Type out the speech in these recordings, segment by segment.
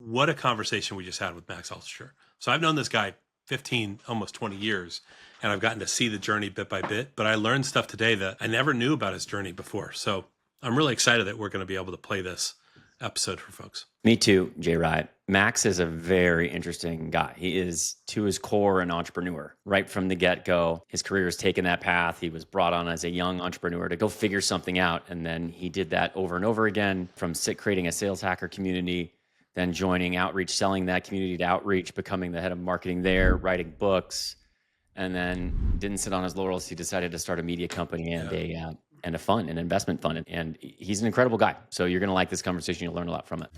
what a conversation we just had with Max Altschuler. So I've known this guy 15, almost 20 years, and I've gotten to see the journey bit by bit, but I learned stuff today that I never knew about his journey before. So I'm really excited that we're going to be able to play this episode for folks. Me too, Jay Wright. Max is a very interesting guy. He is, to his core, an entrepreneur. Right from the get-go, his career has taken that path. He was brought on as a young entrepreneur to go figure something out, and then he did that over and over again, from creating a sales hacker community, then joining Outreach, selling that community to Outreach, becoming the head of marketing there, writing books, and then didn't sit on his laurels. He decided to start a media company and an investment fund. And he's an incredible guy. So you're going to like this conversation. You'll learn a lot from it.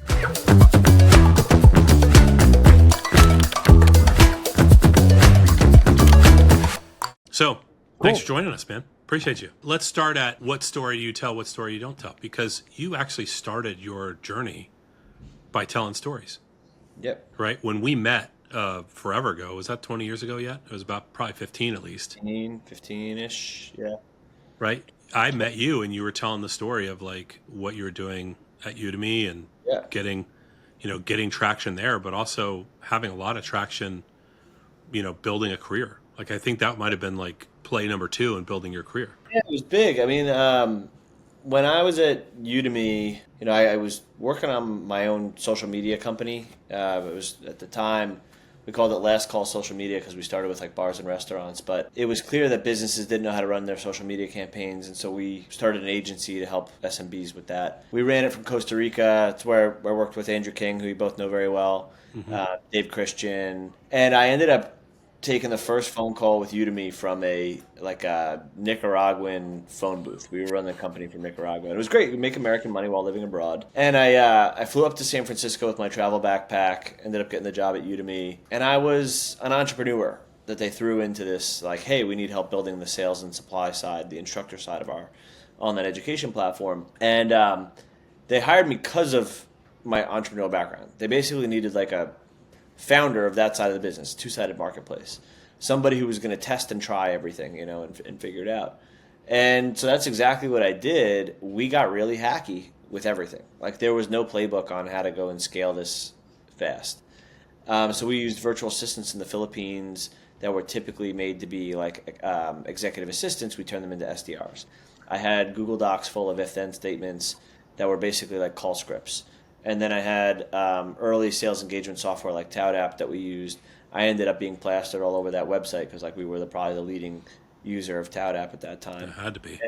So thanks for joining us, man. Appreciate you. Let's start at what story you tell, what story you don't tell, because you actually started your journey by telling stories. Yep. Right? When we met forever ago, was that 20 years ago yet? It was about probably 15 at least. 15-ish, yeah. Right? I met you and you were telling the story of like what you were doing at Udemy and getting traction there, but also having a lot of traction, building a career. Like I think that might have been like play number 2 in building your career. Yeah, it was big. I mean, when I was at Udemy, I was working on my own social media company. It was at the time, we called it Last Call Social Media because we started with like bars and restaurants. But it was clear that businesses didn't know how to run their social media campaigns. And so we started an agency to help SMBs with that. We ran it from Costa Rica. It's where I worked with Andrew King, who you both know very well, Dave Christian. And I ended up taking the first phone call with Udemy from a Nicaraguan phone booth. We were running the company from Nicaragua. And it was great. We make American money while living abroad. And I flew up to San Francisco with my travel backpack, ended up getting the job at Udemy. And I was an entrepreneur that they threw into this, like, hey, we need help building the sales and supply side, the instructor side of our online education platform. And they hired me because of my entrepreneurial background. They basically needed like a founder of that side of the business, two-sided marketplace, somebody who was going to test and try everything, and figure it out. And so that's exactly what I did. We got really hacky with everything. Like there was no playbook on how to go and scale this fast. So we used virtual assistants in the Philippines that were typically made to be like executive assistants. We turned them into SDRs. I had Google Docs full of if-then statements that were basically like call scripts. And then I had early sales engagement software like ToutApp that we used. I ended up being plastered all over that website because like we were probably the leading user of ToutApp at that time. It had to be.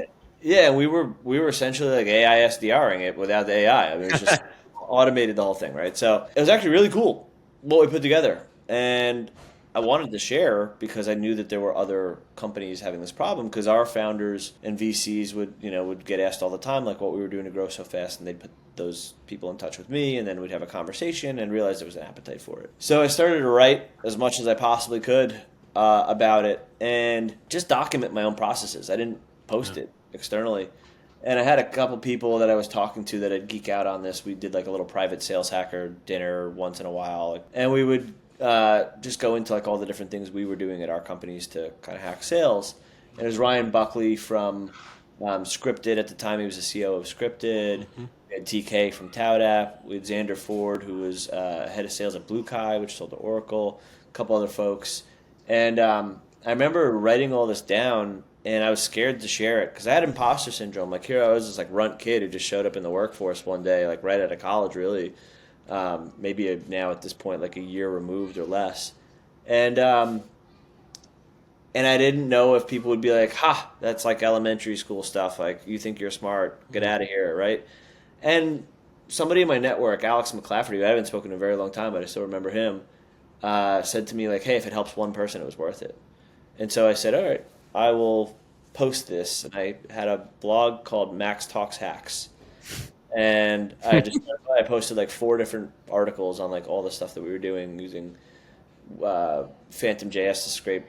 Yeah, we were essentially like AI SDRing it without the AI. I mean, it was just automated the whole thing, right? So it was actually really cool what we put together. And I wanted to share because I knew that there were other companies having this problem because our founders and VCs would get asked all the time like what we were doing to grow so fast, and they'd put those people in touch with me, and then we'd have a conversation and realize there was an appetite for it. So I started to write as much as I possibly could about it and just document my own processes. I didn't post it externally. And I had a couple people that I was talking to that I'd geek out on this. We did like a little private sales hacker dinner once in a while, and we would just go into like all the different things we were doing at our companies to kind of hack sales. And it was Ryan Buckley from Scripted at the time. He was the CEO of Scripted. We had TK from ToutApp. We had Xander Ford, who was head of sales at Blue Kai, which sold to Oracle. A couple other folks. And I remember writing all this down, and I was scared to share it because I had imposter syndrome. Like here I was this like runt kid who just showed up in the workforce one day, like right out of college, really. Maybe now at this point like a year removed or less, and I didn't know if people would be like, "Ha, that's like elementary school stuff. Like you think you're smart, get out of here," right? And somebody in my network, Alex McClafferty, who I haven't spoken to in a very long time, but I still remember him, said to me like, "Hey, if it helps one person, it was worth it." And so I said, "All right, I will post this." And I had a blog called Max Talks Hacks. And I posted like 4 different articles on like all the stuff that we were doing using Phantom.js to scrape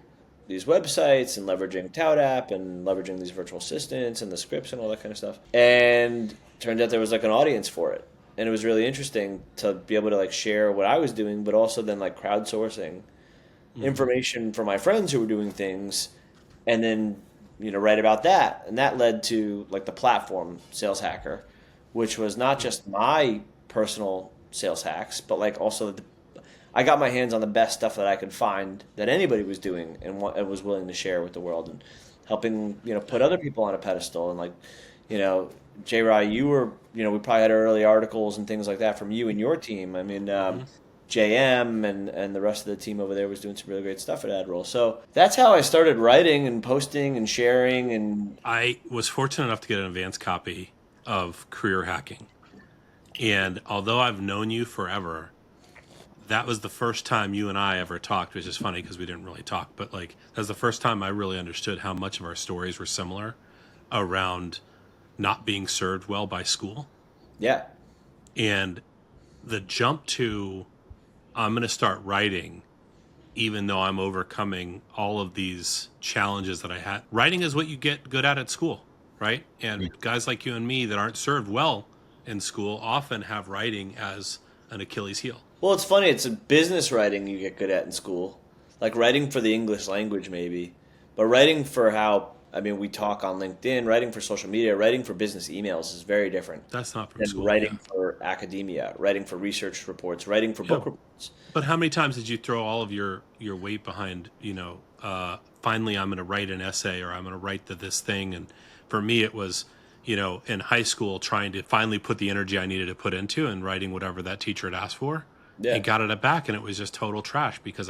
these websites and leveraging ToutApp and leveraging these virtual assistants and the scripts and all that kind of stuff. And turned out there was like an audience for it. And it was really interesting to be able to like share what I was doing, but also then like crowdsourcing information from my friends who were doing things and then, write about that. And that led to like the platform Sales Hacker, which was not just my personal sales hacks, but like also I got my hands on the best stuff that I could find that anybody was doing and was willing to share with the world, and helping, put other people on a pedestal. And like, you know, J. Rye, you were, we probably had early articles and things like that from you and your team. I mean, JM and the rest of the team over there was doing some really great stuff at AdRoll. So that's how I started writing and posting and sharing. And I was fortunate enough to get an advanced copy of Career Hacking. And although I've known you forever, that was the first time you and I ever talked, which is funny because we didn't really talk, but like that was the first time I really understood how much of our stories were similar around not being served well by school. Yeah. And the jump to I'm going to start writing, even though I'm overcoming all of these challenges that I had. Writing is what you get good at school, right? And guys like you and me that aren't served well in school often have writing as an Achilles heel. Well, it's funny. It's a business writing you get good at in school, like writing for the English language maybe, but writing for we talk on LinkedIn, writing for social media, writing for business emails is very different. That's not from than school. Writing for academia, writing for research reports, writing for book reports. But how many times did you throw all of your weight behind, finally I'm going to write an essay, or I'm going to write this thing? And for me, it was, in high school trying to finally put the energy I needed to put into and writing whatever that teacher had asked for. Yeah. And got it back, and it was just total trash because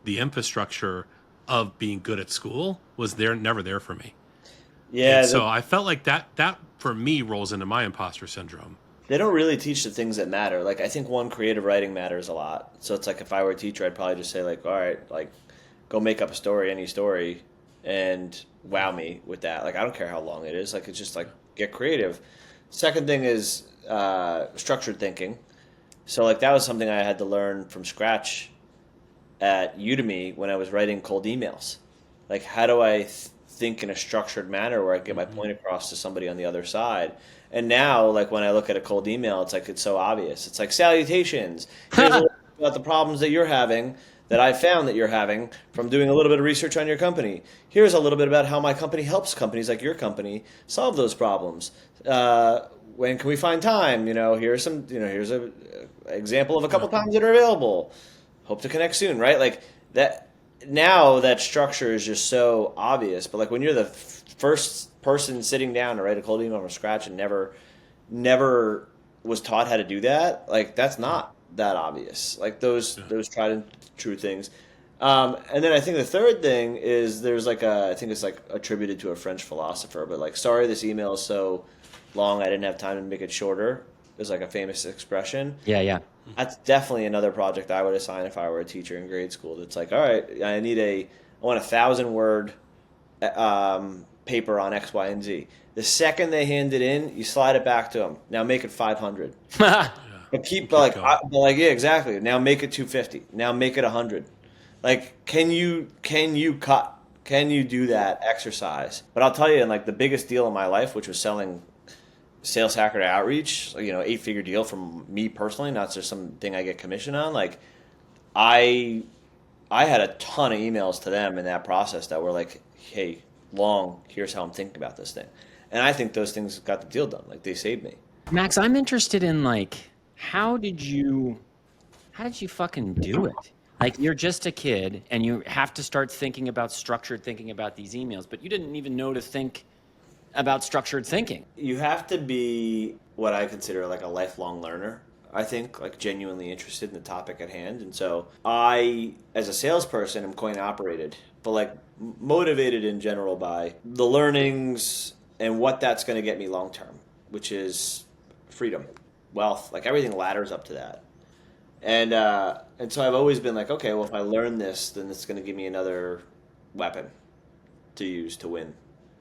the infrastructure of being good at school was never there for me. Yeah. So I felt like that for me rolls into my imposter syndrome. They don't really teach the things that matter. Like, I think creative writing matters a lot. So it's like if I were a teacher, I'd probably just say like, all right, like go make up a story, any story, and wow me with that. Like, I don't care how long it is. Like, it's just like get creative. Second thing is structured thinking. So like that was something I had to learn from scratch at Udemy when I was writing cold emails. Like, how do I think in a structured manner where I get my point across to somebody on the other side? And now, like when I look at a cold email, it's like it's so obvious. It's like, salutations. Here's a little bit about the problems that you're having, that I found that you're having from doing a little bit of research on your company. Here's a little bit about how my company helps companies like your company solve those problems. When can we find time? Here's some. Here's a example of a couple times that are available. Hope to connect soon, right? Like that. Now that structure is just so obvious. But like when you're the first person sitting down to write a cold email from scratch and never was taught how to do that, like that's not that obvious. Like those tried and true things. And then I think the third thing is there's like I think it's like attributed to a French philosopher, but like, sorry, this email is so long, I didn't have time to make it shorter, is like a famous expression. Yeah. That's definitely another project I would assign if I were a teacher in grade school. That's like, all right, I want 1,000-word paper on X, Y, and Z. The second they hand it in, you slide it back to them. Now make it 500. But keep yeah, exactly. Now make it 250. Now make it 100. Like, can you cut? Can you do that exercise? But I'll tell you, in like the biggest deal in my life, which was selling Sales Hacker to Outreach, 8-figure deal from me personally, not just something I get commission on. Like, I had a ton of emails to them in that process that were like, hey, here's how I'm thinking about this thing. And I think those things got the deal done. Like, they saved me. Max, I'm interested in like, how did you fucking do it? Like, you're just a kid and you have to start thinking about these emails, but you didn't even know to think about structured thinking. You have to be what I consider like a lifelong learner. I think, like, genuinely interested in the topic at hand. And so I, as a salesperson, am coin operated, but like motivated in general by the learnings and what that's going to get me long term, which is freedom, wealth, like everything ladders up to that. And so I've always been like, okay, well, if I learn this, then it's going to give me another weapon to use to win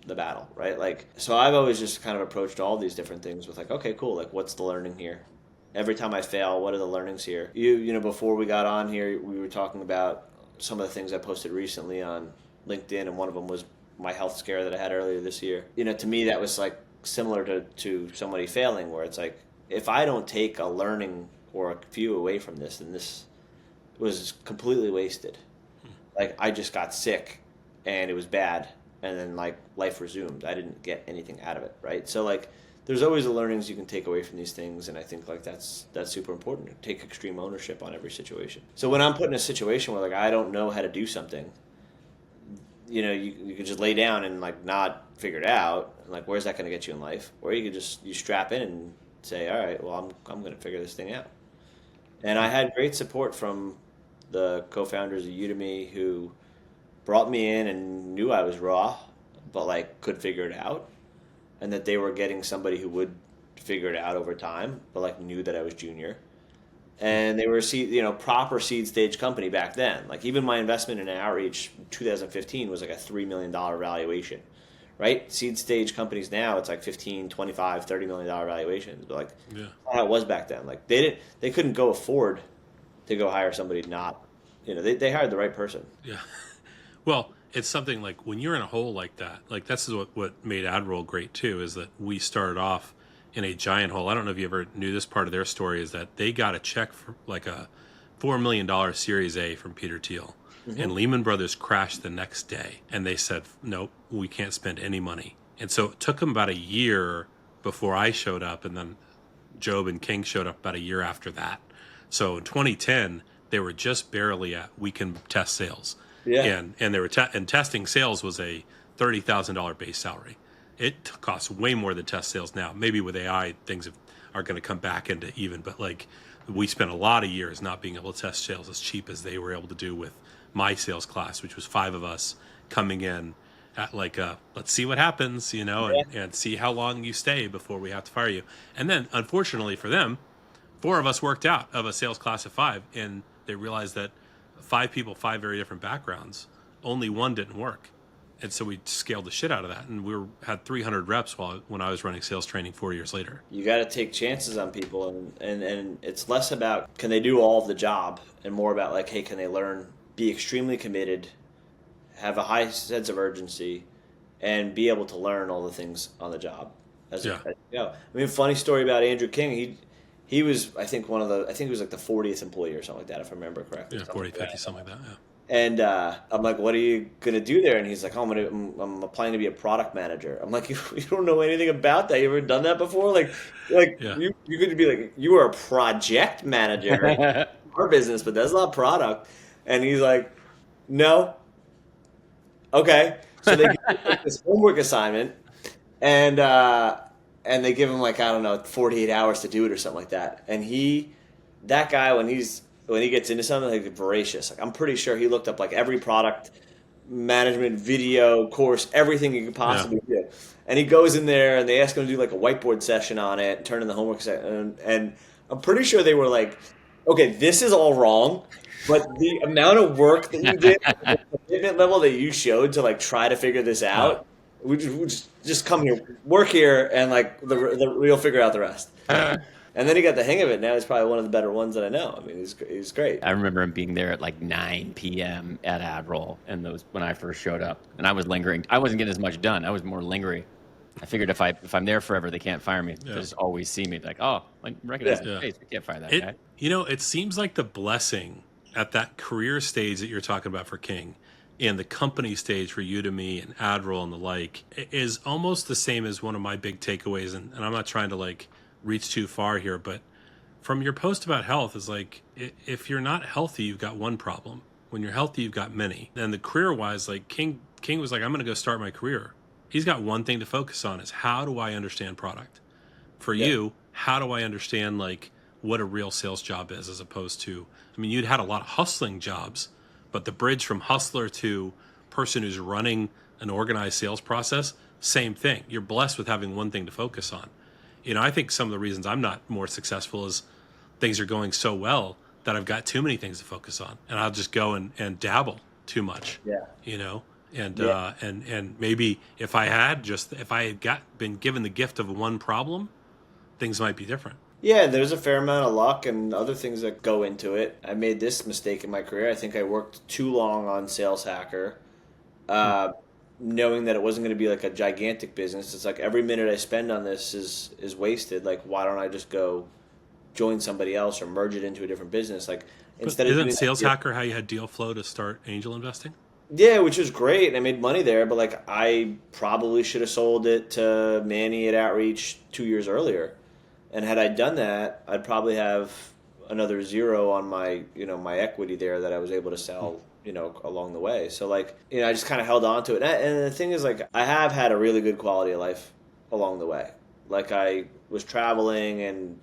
the battle, right? Like, so I've always just kind of approached all these different things with like, okay, cool, like what's the learning here? Every time I fail, what are the learnings here? Before we got on here, we were talking about some of the things I posted recently on LinkedIn, and one of them was my health scare that I had earlier this year. To me, that was like similar to somebody failing, where it's like, if I don't take a learning or a few away from this, then this was completely wasted. Like, I just got sick and it was bad, and then like life resumed. I didn't get anything out of it, right? So like there's always the learnings you can take away from these things, and I think like that's super important to take extreme ownership on every situation. So when I'm put in a situation where like I don't know how to do something, you could just lay down and like not figure it out, and like where's that going to get you in life? Or you could just you strap in and say, all right, well I'm going to figure this thing out. And I had great support from the co-founders of Udemy who brought me in and knew I was raw, but like could figure it out, and that they were getting somebody who would figure it out over time, but like knew that I was junior. And they were proper seed stage company back then. Like even my investment in Outreach 2015 was like a $3 million valuation, right? Seed stage companies now, it's like 15, 25, $30 million valuations. But like how it was back then. Like they couldn't go afford to go hire somebody not, they hired the right person. Yeah. Well, it's something like when you're in a hole like that, like this is what made AdRoll great too, is that we started off in a giant hole. I don't know if you ever knew this part of their story, is that they got a check for like a $4 million Series A from Peter Thiel. Mm-hmm. And Lehman Brothers crashed the next day. And they said, nope, we can't spend any money. And so it took them about a year before I showed up. And then Job and King showed up about a year after that. So in 2010, they were just barely at we can test sales. Yeah. And they were and testing sales was a $30,000 base salary. It costs way more than test sales now. Maybe with AI, things are going to come back into even. But like we spent a lot of years not being able to test sales as cheap as they were able to do with my sales class, which was 5 of us coming in at like let's see what happens, and see how long you stay before we have to fire you. And then unfortunately for them, 4 of us worked out of a sales class of 5, and they realized that 5 people, 5 very different backgrounds, only 1 didn't work. And so we scaled the shit out of that, and we had 300 reps when I was running sales training 4 years later. You got to take chances on people, and it's less about can they do all of the job, and more about like, hey, can they learn, be extremely committed, have a high sense of urgency, and be able to learn all the things on the job. As you go. I mean, funny story about Andrew King. He was, I think he was like the 40th employee or something like that, if I remember correctly. Yeah, 40, 50, something like that. Yeah. And I'm like, what are you going to do there? And he's like, I'm applying to be a product manager. I'm like, you don't know anything about that. You ever done that before? Like you could be like, you are a project manager in our business, but that's not product. And he's like, no. Okay. So they give him this homework assignment, and they give him like, I don't know, 48 hours to do it or something like that. And that guy, when he gets into something, like voracious. Like I'm pretty sure he looked up like every product management video course, everything you could possibly do. And he goes in there and they ask him to do like a whiteboard session on it, turn in the homework session, and I'm pretty sure they were like, okay, this is all wrong, but the amount of work that you did, the commitment level that you showed to like try to figure this out, we just come here, work here, and like we'll figure out the rest. And then he got the hang of it. Now he's probably one of the better ones that I know. I mean, he's great. I remember him being there at like 9 p.m. at AdRoll, and when I first showed up, and I was lingering. I wasn't getting as much done. I was more lingering. I figured if I'm there forever, they can't fire me. They just always see me like, oh, I recognize the face. We can't fire that guy. It seems like the blessing at that career stage that you're talking about for King, and the company stage for Udemy and AdRoll and the like, is almost the same as one of my big takeaways. And I'm not trying to like reach too far here, but from your post about health is like, if you're not healthy, you've got one problem. When you're healthy, you've got many. And the career wise, like King was like, I'm going to go start my career. He's got one thing to focus on, is how do I understand product? For you, how do I understand like what a real sales job is, as opposed to, I mean, you'd had a lot of hustling jobs, but the bridge from hustler to person who's running an organized sales process, same thing. You're blessed with having one thing to focus on. I think some of the reasons I'm not more successful is things are going so well that I've got too many things to focus on, and I'll just go and dabble too much. And maybe if I had been given the gift of one problem, things might be different. Yeah, there's a fair amount of luck and other things that go into it. I made this mistake in my career. I think I worked too long on Sales Hacker. Knowing that it wasn't going to be like a gigantic business. It's like every minute I spend on this is wasted. Like, why don't I just go join somebody else or merge it into a different business? Like, isn't Sales Hacker how you had deal flow to start angel investing? Yeah, which was great. I made money there, but like I probably should have sold it to Manny at Outreach 2 years earlier. And had I done that, I'd probably have another zero on my, my equity there that I was able to sell, along the way. So like, I just kind of held on to it. And the thing is, like, I have had a really good quality of life along the way. Like I was traveling and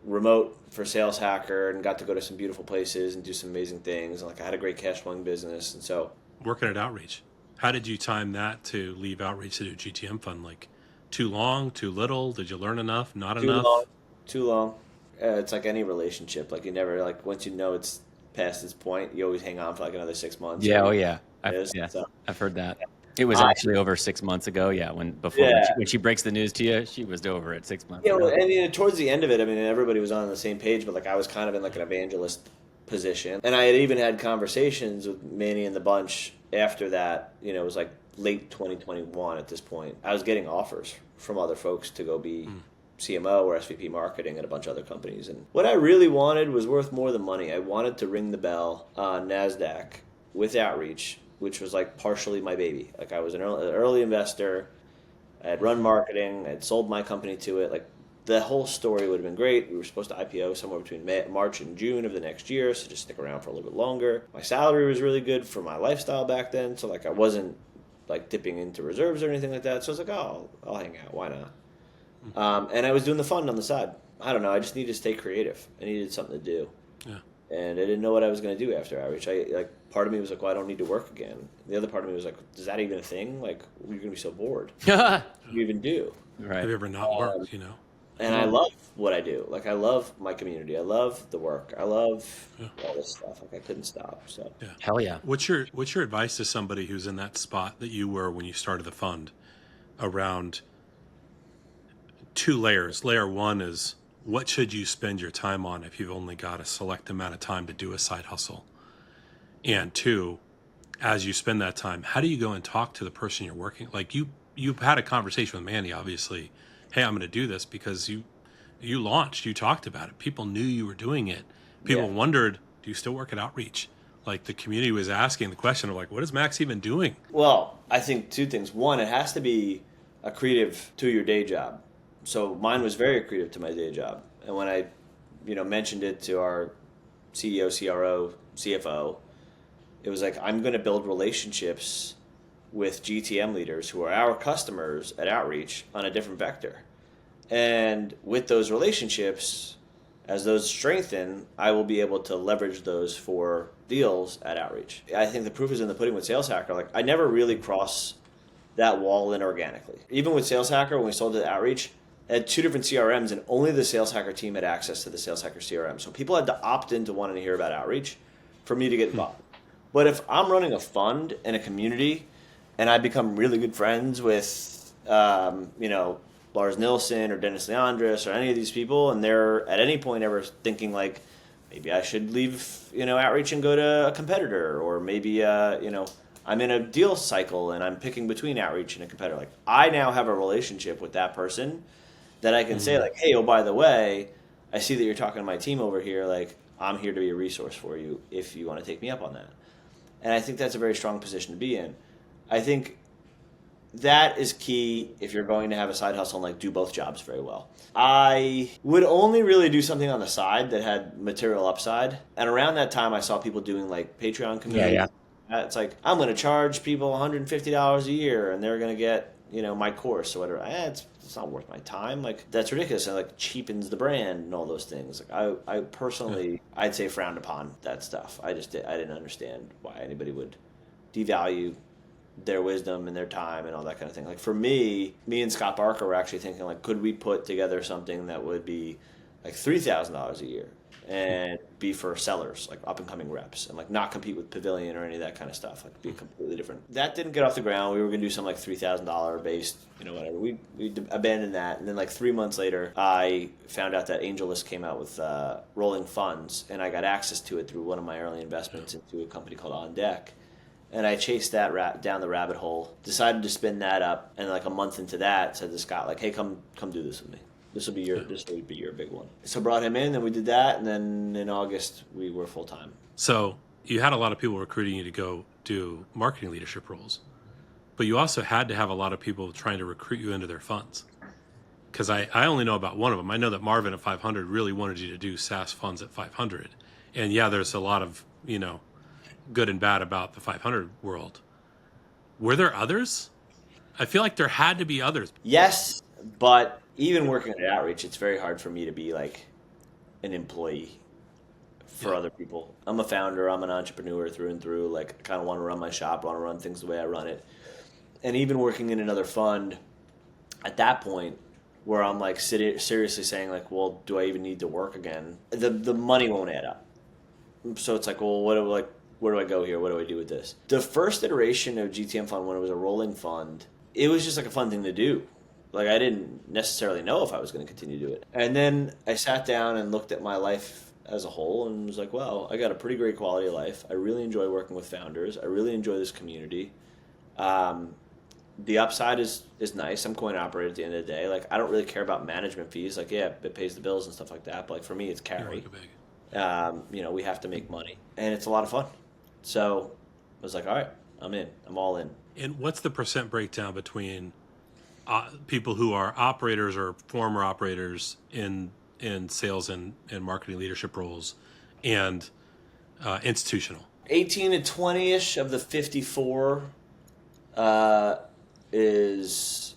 remote for Sales Hacker and got to go to some beautiful places and do some amazing things. And like I had a great cash flowing business. And so Working at Outreach, how did you time that to leave Outreach to do GTMfund? Like, too long, too little? Did you learn enough? Not too long, enough? too long. It's like any relationship. Like you never like once you know it's past this point, you always hang on for like another 6 months. Yeah. Or Oh, yeah. yeah. So, I've heard that. It was I, actually over 6 months ago. Yeah. yeah. When she breaks the news to you, she was over it 6 months Yeah, well, ago. and towards the end of it, I mean, everybody was on the same page, but like I was kind of in like an evangelist position, and I had even had conversations with Manny and the bunch after that. It was like late 2021 at this point. I was getting offers from other folks to go be CMO or SVP marketing at a bunch of other companies, and what I really wanted was worth more than money. I wanted to ring the bell on Nasdaq with Outreach, which was like partially my baby. Like I was an early investor. I had run marketing. I had sold my company to it. Like the whole story would have been great. We were supposed to IPO somewhere between March and June of the next year, so just stick around for a little bit longer. My salary was really good for my lifestyle back then, so like I wasn't like dipping into reserves or anything like that. So I was like, oh, I'll hang out. Why not? And I was doing the fund on the side. I don't know. I just needed to stay creative. I needed something to do. Yeah. And I didn't know what I was going to do after Outreach. Part of me was like, well, I don't need to work again. The other part of me was like, is that even a thing? Like, you're going to be so bored. What do you even do? Right. Have you ever not worked, And I love what I do. Like, I love my community. I love the work. I love all this stuff. Like, I couldn't stop. So, Yeah. Hell yeah. What's your advice to somebody who's in that spot that you were when you started the fund around two layers? Layer one is, what should you spend your time on if you've only got a select amount of time to do a side hustle? And two, as you spend that time, how do you go and talk to the person you're working? Like you've had a conversation with Manny, obviously. Hey, I'm going to do this because you launched, you talked about it. People knew you were doing it. People wondered, do you still work at Outreach? Like the community was asking the question of like, what is Max even doing? well, I think two things. One, it has to be accretive to your day job. So mine was very accretive to my day job. And when I, mentioned it to our CEO, CRO, CFO, it was like, I'm going to build relationships with GTM leaders who are our customers at Outreach on a different vector. And with those relationships, as those strengthen, I will be able to leverage those for deals at Outreach. I think the proof is in the pudding with Sales Hacker. Like I never really cross that wall in organically. Even with Sales Hacker, when we sold it to Outreach, I had two different CRMs and only the Sales Hacker team had access to the Sales Hacker CRM. So people had to opt into wanting to hear about Outreach for me to get involved. But if I'm running a fund in a community and I become really good friends with, Lars Nilsson or Dennis Leandris or any of these people, and they're at any point ever thinking like, maybe I should leave, Outreach and go to a competitor, or maybe, I'm in a deal cycle and I'm picking between Outreach and a competitor. Like I now have a relationship with that person that I can say like, hey, oh, by the way, I see that you're talking to my team over here. Like I'm here to be a resource for you if you want to take me up on that. And I think that's a very strong position to be in. I think that is key if you're going to have a side hustle and like do both jobs very well. I would only really do something on the side that had material upside. And around that time, I saw people doing like Patreon communities. Yeah. It's like, I'm going to charge people $150 a year and they're going to get, my course or whatever. It's not worth my time. Like that's ridiculous. And like cheapens the brand and all those things. Like I personally, I'd say frowned upon that stuff. I didn't understand why anybody would devalue their wisdom and their time and all that kind of thing. Like for me and Scott Barker were actually thinking like, could we put together something that would be like $3,000 a year and be for sellers, like up and coming reps, and like not compete with Pavilion or any of that kind of stuff, like be completely different. That didn't get off the ground. We were going to do some like $3,000 based, whatever. We abandoned that. And then like 3 months later, I found out that AngelList came out with rolling funds, and I got access to it through one of my early investments into a company called On Deck. And I chased that down the rabbit hole, decided to spin that up, and like a month into that, said to Scott, like, hey, come do this with me. This will be your big one. So brought him in, and we did that, and then in August we were full time. So you had a lot of people recruiting you to go do marketing leadership roles, but you also had to have a lot of people trying to recruit you into their funds. Because I only know about one of them. I know that Marvin at 500 really wanted you to do SaaS funds at 500. And yeah, there's a lot of, good and bad about the 500 world. Were there others? I feel like there had to be others. Yes, but even working at Outreach, it's very hard for me to be like an employee for other people. I'm a founder. I'm an entrepreneur through and through. Like, I kind of want to run my shop, want to run things the way I run it. And even working in another fund at that point, where I'm like seriously saying like, well, do I even need to work again? The money won't add up. So it's like, well, where do I go here? What do I do with this? The first iteration of GTMfund, when it was a rolling fund, it was just like a fun thing to do. Like, I didn't necessarily know if I was going to continue to do it. And then I sat down and looked at my life as a whole and was like, well, I got a pretty great quality of life. I really enjoy working with founders. I really enjoy this community. The upside is nice. I'm coin operator at the end of the day. Like, I don't really care about management fees. Like, yeah, it pays the bills and stuff like that. But like, for me, it's carry. We have to make money, and it's a lot of fun. So I was like, all right, I'm in. I'm all in. And what's the percent breakdown between people who are operators or former operators in sales and marketing leadership roles and institutional? 18 to 20-ish of the 54 is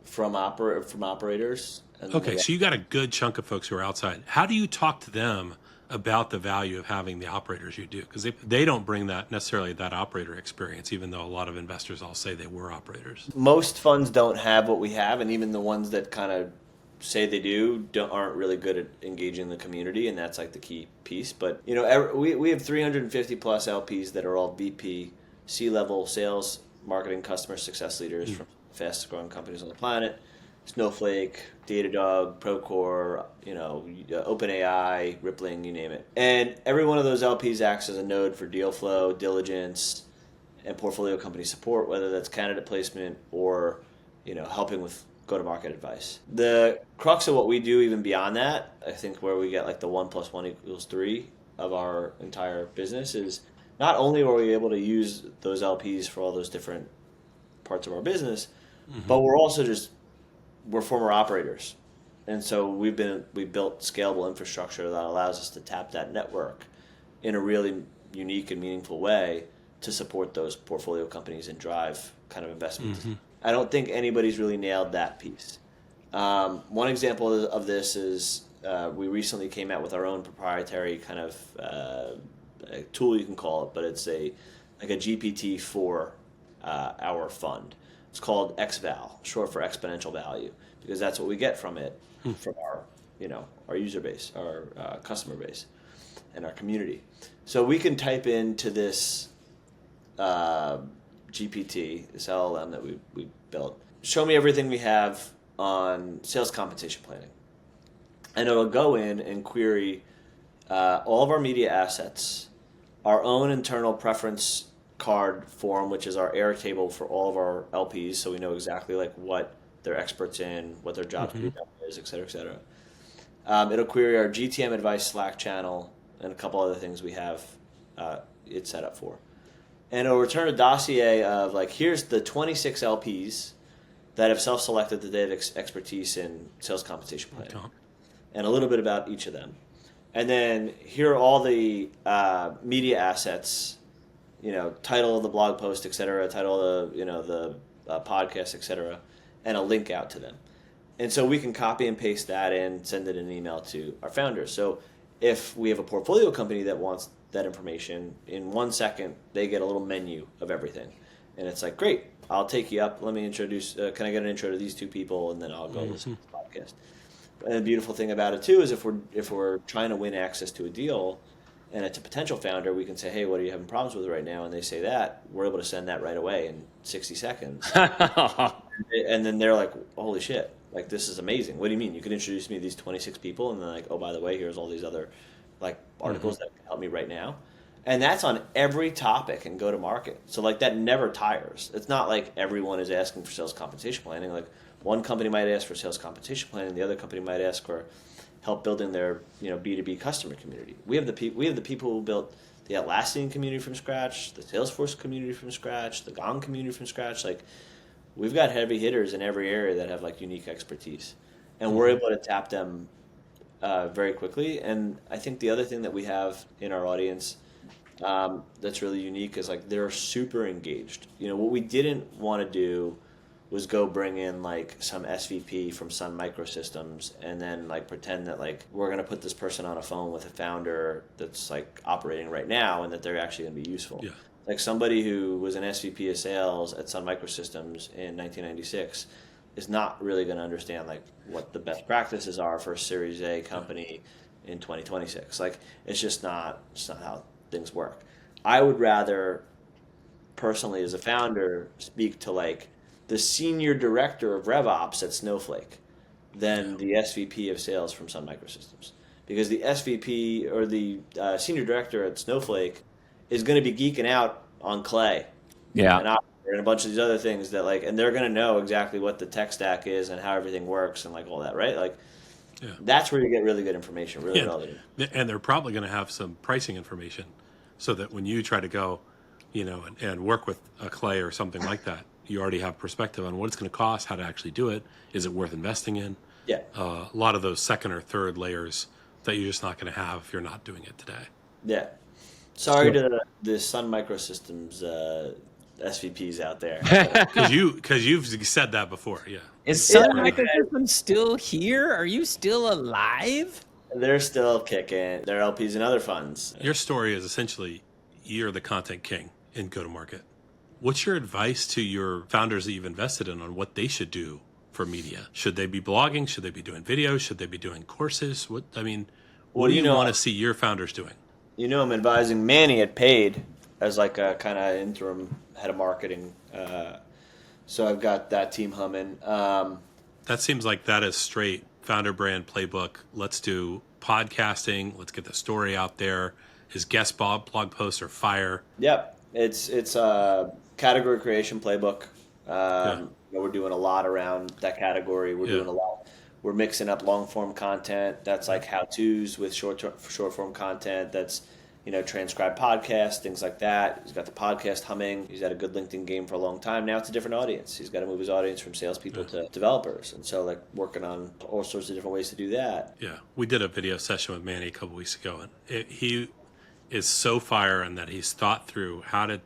from operators. Okay, so you got a good chunk of folks who are outside. How do you talk to them about the value of having the operators you do? Because they don't bring necessarily that operator experience, even though a lot of investors all say they were operators. Most funds don't have what we have, and even the ones that kind of say they aren't really good at engaging the community, and that's like the key piece. But we have 350 plus LPs that are all VP, C-level sales, marketing, customer success leaders from the fastest growing companies on the planet. Snowflake, Datadog, Procore, OpenAI, Rippling, you name it. And every one of those LPs acts as a node for deal flow, diligence, and portfolio company support, whether that's candidate placement or, helping with go-to-market advice. The crux of what we do even beyond that, I think where we get like the 1 + 1 = 3 of our entire business is not only are we able to use those LPs for all those different parts of our business, but we're former operators. And so we built scalable infrastructure that allows us to tap that network in a really unique and meaningful way to support those portfolio companies and drive kind of investment. I don't think anybody's really nailed that piece. One example of this is we recently came out with our own proprietary kind of a tool, you can call it, but it's like a GPT for our fund. It's called XVAL, short for exponential value, because that's what we get from it, from our user base, our customer base, and our community. So we can type into this GPT, this LLM that we built, show me everything we have on sales compensation planning. And it'll go in and query all of our media assets, our own internal preference card form, which is our Airtable for all of our LPs, so we know exactly like what they're experts in, what their job is, et cetera, et cetera. It'll query our GTM advice Slack channel and a couple other things we have it set up for. And it'll return a dossier of like, here's the 26 LPs that have self-selected that they have expertise in sales compensation planning, and a little bit about each of them. And then here are all the media assets, title of the blog post, et cetera, title of the podcast, et cetera, and a link out to them. And so we can copy and paste that in, send it in an email to our founders. So if we have a portfolio company that wants that information, in 1 second, they get a little menu of everything. And it's like, great, I'll take you up. Let me introduce, can I get an intro to these two people? And then I'll go listen to the podcast. And the beautiful thing about it too is if we're trying to win access to a deal and it's a potential founder, we can say, hey, what are you having problems with right now? And they say that, we're able to send that right away in 60 seconds. And then they're like, holy shit, like this is amazing. What do you mean? You could introduce me to these 26 people and then like, oh, by the way, here's all these other like articles that can help me right now. And that's on every topic in go-to-market. So like that never tires. It's not like everyone is asking for sales compensation planning. Like one company might ask for sales compensation planning, the other company might ask for help building their B2B customer community. We have the people who built the Atlassian community from scratch, the Salesforce community from scratch, the Gong community from scratch. Like, we've got heavy hitters in every area that have like unique expertise, and we're able to tap them very quickly. And I think the other thing that we have in our audience that's really unique is like they're super engaged. What we didn't want to do was go bring in like some SVP from Sun Microsystems and then like pretend that like we're going to put this person on a phone with a founder that's like operating right now and that they're actually going to be useful. Yeah. Like somebody who was an SVP of sales at Sun Microsystems in 1996 is not really going to understand like what the best practices are for a Series A company in 2026. Like it's not how things work. I would rather personally as a founder speak to like the senior director of RevOps at Snowflake than the SVP of sales from Sun Microsystems. Because the SVP or the senior director at Snowflake is going to be geeking out on Clay and Operator and a bunch of these other things that like, and they're going to know exactly what the tech stack is and how everything works and like all that, right? Like that's where you get really good information, really relevant. And they're probably going to have some pricing information so that when you try to go, and work with a Clay or something like that, you already have perspective on what it's going to cost, how to actually do it. Is it worth investing in? Yeah. A lot of those second or third layers that you're just not going to have if you're not doing it today. Yeah. Sorry to the Sun Microsystems SVPs out there. Because you've said that before. Yeah. Is Sun Microsystems still here? Are you still alive? They're still kicking. They're LPs in other funds. Your story is essentially you're the content king in go-to-market. What's your advice to your founders that you've invested in on what they should do for media? Should they be blogging? Should they be doing videos? Should they be doing courses? What do you want to see your founders doing? I'm advising Manny at Paid as like a kind of interim head of marketing. So I've got that team humming. That seems like that is straight founder brand playbook. Let's do podcasting. Let's get the story out there. His guest blog posts are fire. Yep. It's a category creation playbook. We're doing a lot around that category. We're doing a lot. We're mixing up long form content that's like how-tos with short form content that's transcribed podcasts, things like that. He's got the podcast humming. He's had a good LinkedIn game for a long time. Now it's a different audience. He's got to move his audience from salespeople to developers, and so like working on all sorts of different ways to do that. Yeah, we did a video session with Manny a couple weeks ago, and he is so fire in that he's thought through how to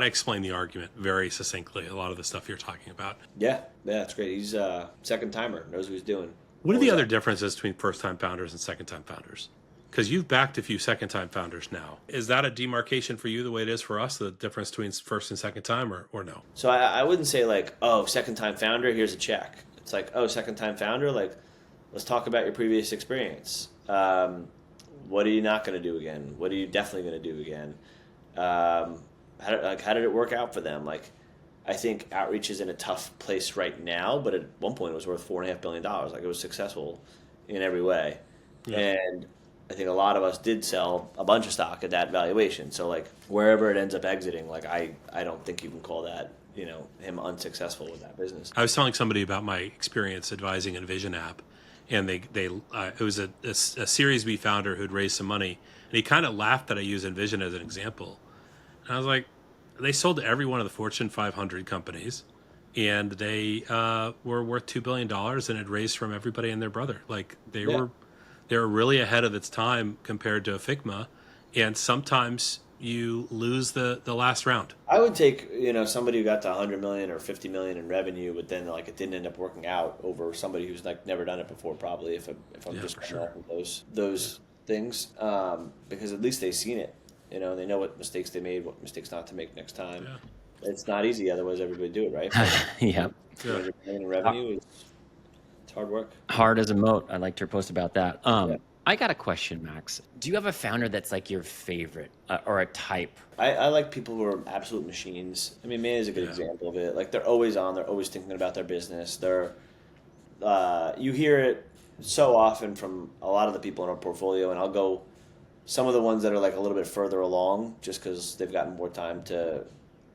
explain the argument very succinctly. A lot of the stuff you're talking about. Yeah, that's great. He's a second timer, knows what he's doing. What are the other differences between first time founders and second time founders? Because you've backed a few second time founders now. Is that a demarcation for you the way it is for us, the difference between first and second time, or no? So I wouldn't say like, oh, second time founder, here's a check. It's like, oh, second time founder, like, let's talk about your previous experience. What are you not going to do again? What are you definitely going to do again? How did it work out for them? Like, I think outreach is in a tough place right now, but at one point it was worth $4.5 billion. Like, it was successful in every way. Yeah. And I think a lot of us did sell a bunch of stock at that valuation. So like wherever it ends up exiting, like I don't think you can call that, him unsuccessful with that business. I was telling somebody about my experience advising Envision app, and it was a Series B founder who'd raised some money, and he kind of laughed that I use Envision as an example. And I was like, they sold to every one of the Fortune 500 companies, and they were worth $2 billion and had raised from everybody and their brother. Like they were really ahead of its time compared to Figma, and sometimes you lose the last round. I would take somebody who got to 100 million or 50 million in revenue, but then like it didn't end up working out over somebody who's like never done it before. Probably if I'm just those things, because at least they've seen it. They know what mistakes they made, what mistakes not to make next time. Yeah. It's not easy, otherwise everybody would do it, right? Yeah. 200 million in revenue it's hard work. Hard as a moat. I liked your post about that. I got a question, Max. Do you have a founder that's like your favorite or a type? I like people who are absolute machines. I mean, Manny is a good example of it. Like they're always on. They're always thinking about their business. You hear it so often from a lot of the people in our portfolio, and I'll go some of the ones that are like a little bit further along just because they've gotten more time to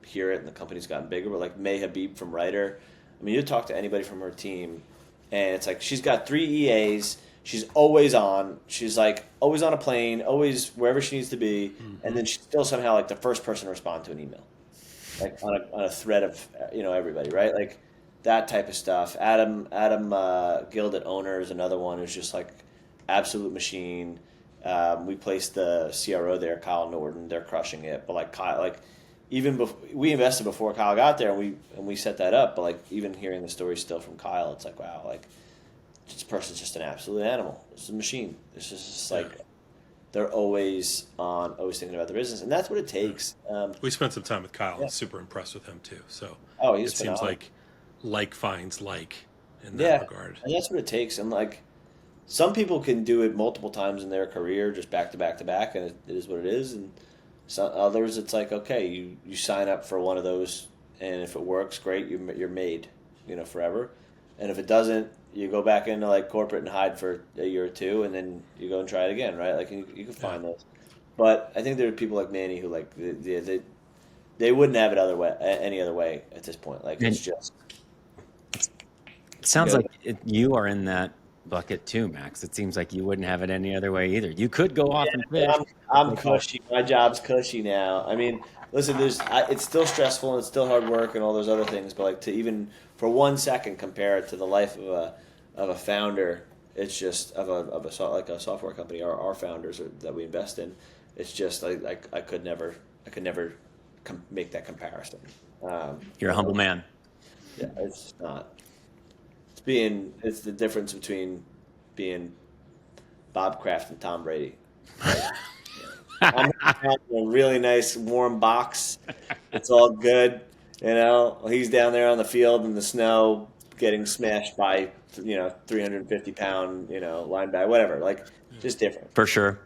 hear it and the company's gotten bigger. But like May Habib from Writer, I mean, you talk to anybody from her team, and it's like she's got 3 EAs. She's always on. She's like always on a plane, always wherever she needs to be, and then she's still somehow like the first person to respond to an email, like on a thread of everybody, right? Like that type of stuff. Adam Guild at Owner is another one who's just like absolute machine. We placed the CRO there, Kyle Norton. They're crushing it, but like Kyle, like even we invested before Kyle got there, and we set that up. But like even hearing the story still from Kyle, it's like wow, like this person's just an absolute animal. It's a machine. It's just like they're always on, always thinking about the business, and that's what it takes. We spent some time with Kyle. I was super impressed with him too. So it seems like finds like in that regard, and that's what it takes. And like some people can do it multiple times in their career, just back to back to back, and it is what it is. And some others, it's like okay, you sign up for one of those, and if it works, great, you're made, forever. And if it doesn't, you go back into like corporate and hide for a year or two, and then you go and try it again, right? Like you can find those. But I think there are people like Manny who like they wouldn't have it any other way at this point. Like it's just. It sounds like you are in that bucket too, Max. It seems like you wouldn't have it any other way either. You could go off and fish. I'm cushy. My job's cushy now. I mean, listen, it's still stressful and it's still hard work and all those other things. But like to even for 1 second compare it to the life of a founder, it's just of a software company. Our founders that we invest in, it's just like I could never make that comparison. You're a humble man. Yeah, it's not. It's the difference between being Bob Kraft and Tom Brady. Like, I'm in a really nice warm box. It's all good, He's down there on the field in the snow, getting smashed by 350-pound linebacker, whatever. Like just different. For sure.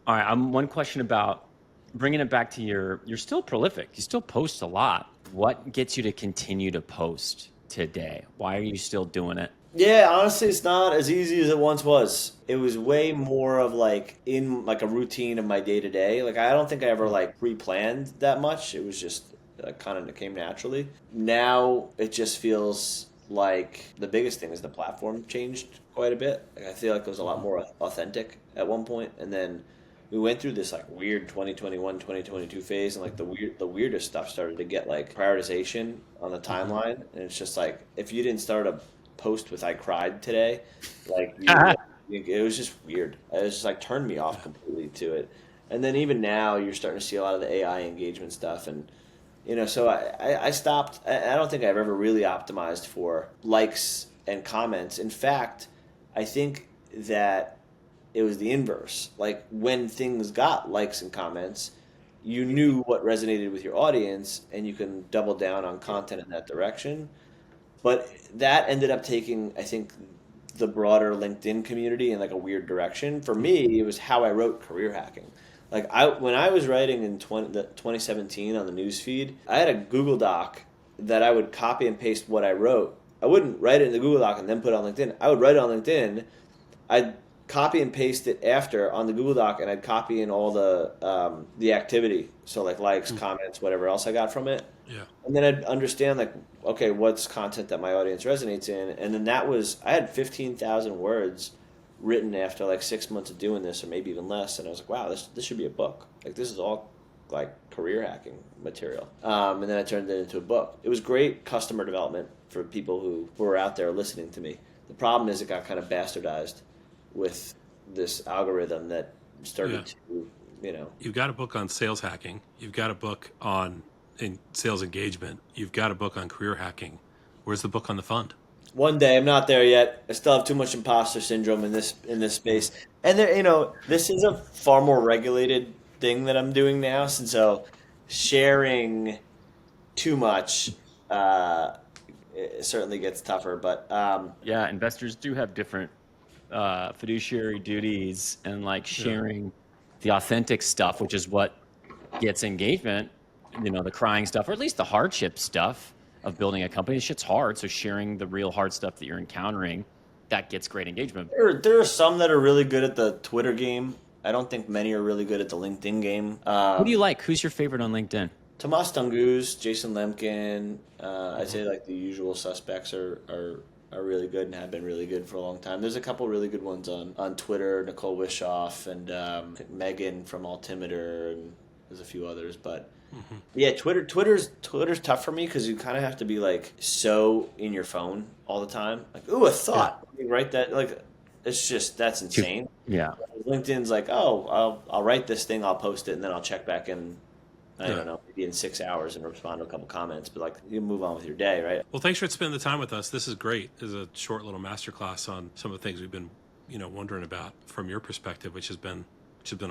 All right, one question about bringing it back to you're still prolific. You still post a lot. What gets you to continue to post today? Why are you still doing it? Yeah, honestly, it's not as easy as it once was. It was way more of like in like a routine of my day to day. Like I don't think I ever like pre-planned that much. It was just kind of came naturally. Now it just feels like the biggest thing is the platform changed quite a bit. Like I feel like it was a lot more authentic at one point, and then we went through this like weird 2021, 2022 phase, and like the weirdest stuff started to get like prioritization on the timeline, and it's just like if you didn't start a post with "I cried today," like it was just weird. It was just like turned me off completely to it. And then even now, you're starting to see a lot of the AI engagement stuff, and so I stopped. I don't think I've ever really optimized for likes and comments. In fact, I think that it was the inverse. Like when things got likes and comments, you knew what resonated with your audience and you can double down on content in that direction. But that ended up taking, I think, the broader LinkedIn community in like a weird direction. For me, it was how I wrote career hacking. Like when I was writing in 2017 on the newsfeed, I had a Google Doc that I would copy and paste what I wrote. I wouldn't write it in the Google Doc and then put it on LinkedIn. I would write it on LinkedIn. I'd copy and paste it after on the Google Doc, and I'd copy in all the activity, so like likes, comments, whatever else I got from it. Yeah. And then I'd understand like, okay, what's content that my audience resonates in, and then I had 15,000 words written after like 6 months of doing this, or maybe even less, and I was like, wow, this should be a book. Like this is all like career hacking material. And then I turned it into a book. It was great customer development for people who were out there listening to me. The problem is it got kind of bastardized with this algorithm that started to, You've got a book on sales hacking. You've got a book on sales engagement. You've got a book on career hacking. Where's the book on the fund? One day. I'm not there yet. I still have too much imposter syndrome in this space. And there, this is a far more regulated thing that I'm doing now. So sharing too much it certainly gets tougher. But yeah, investors do have different fiduciary duties, and like sharing the authentic stuff, which is what gets engagement, the crying stuff, or at least the hardship stuff of building a company. Shit's hard, so sharing the real hard stuff that you're encountering, that gets great engagement. There are some that are really good at the Twitter game. I don't think many are really good at the LinkedIn game. Who do you like? Who's your favorite on LinkedIn? Tomas Tunguz, Jason Lemkin. I'd say like the usual suspects are are really good and have been really good for a long time. There's a couple really good ones on Twitter, Nicole Wishoff and I think Megan from Altimeter, and there's a few others. But yeah, Twitter's tough for me because you kind of have to be like so in your phone all the time. Like, ooh, a thought, let me write that. Like, it's just, that's insane. Yeah. LinkedIn's like, oh, I'll write this thing, I'll post it, and then I'll check back in. I don't know, maybe in 6 hours and respond to a couple comments, but like you move on with your day, right? Well, thanks for spending the time with us. This is great. This is a short little masterclass on some of the things we've been, wondering about from your perspective, which has been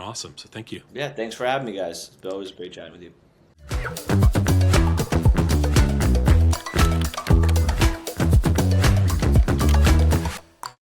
awesome. So thank you. Yeah, thanks for having me, guys. It's always a great chatting with you.